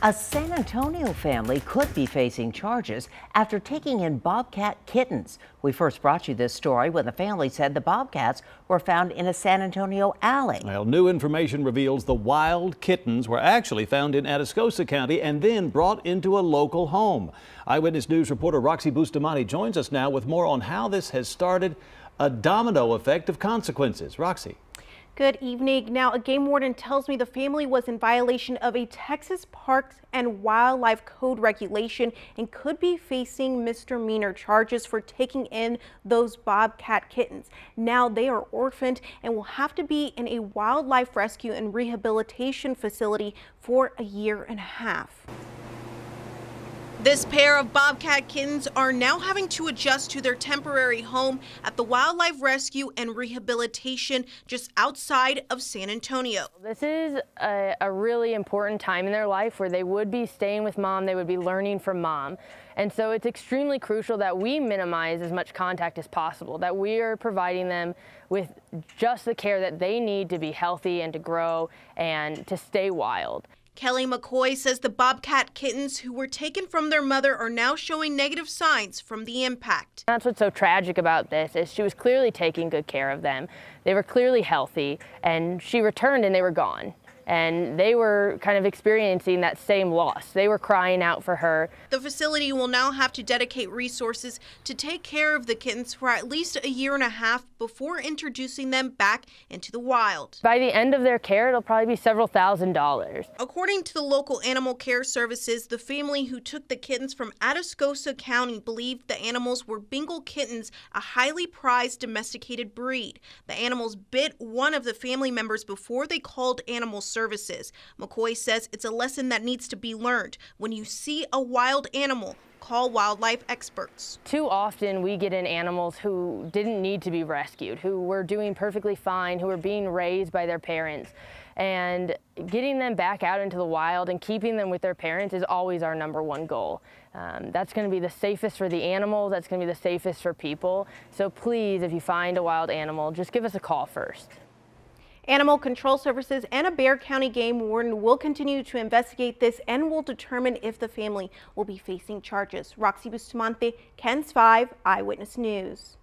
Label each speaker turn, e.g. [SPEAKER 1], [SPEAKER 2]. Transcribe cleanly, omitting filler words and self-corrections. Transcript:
[SPEAKER 1] A San Antonio family could be facing charges after taking in bobcat kittens. We first brought you this story when the family said the bobcats were found in a San Antonio alley.
[SPEAKER 2] Well, new information reveals the wild kittens were actually found in Atascosa County and then brought into a local home. Eyewitness News reporter Roxy Bustamante joins us now with more on how this has started a domino effect of consequences. Roxy.
[SPEAKER 3] Good evening. Now, a game warden tells me the family was in violation of a Texas Parks and Wildlife Code regulation and could be facing misdemeanor charges for taking in those bobcat kittens. Now they are orphaned and will have to be in a wildlife rescue and rehabilitation facility for a year and a half. This pair of bobcat kittens are now having to adjust to their temporary home at the Wildlife Rescue and Rehabilitation just outside of San Antonio.
[SPEAKER 4] This is a really important time in their life where they would be staying with mom, they would be learning from mom. And so it's extremely crucial that we minimize as much contact as possible, that we are providing them with just the care that they need to be healthy and to grow and to stay wild.
[SPEAKER 3] Kelly McCoy says the bobcat kittens who were taken from their mother are now showing negative signs from the impact.
[SPEAKER 4] That's what's so tragic about this is she was clearly taking good care of them. They were clearly healthy, and she returned and they were gone. And they were kind of experiencing that same loss. They were crying out for her.
[SPEAKER 3] The facility will now have to dedicate resources to take care of the kittens for at least a year and a half before introducing them back into the wild.
[SPEAKER 4] By the end of their care, it'll probably be several $1,000s.
[SPEAKER 3] According to the local animal care services, the family who took the kittens from Atascosa County believed the animals were Bengal kittens, a highly prized domesticated breed. The animals bit one of the family members before they called animal services. McCoy says it's a lesson that needs to be learned. When you see a wild animal, call wildlife experts.
[SPEAKER 4] Too often we get in animals who didn't need to be rescued, who were doing perfectly fine, who were being raised by their parents. And getting them back out into the wild and keeping them with their parents is always our #1 goal. That's going to be the safest for the animals, that's going to be the safest for people. So please, if you find a wild animal, just give us a call first.
[SPEAKER 3] Animal Control Services and a Bexar County game warden will continue to investigate this and will determine if the family will be facing charges. Roxy Bustamante, KENS 5 Eyewitness News.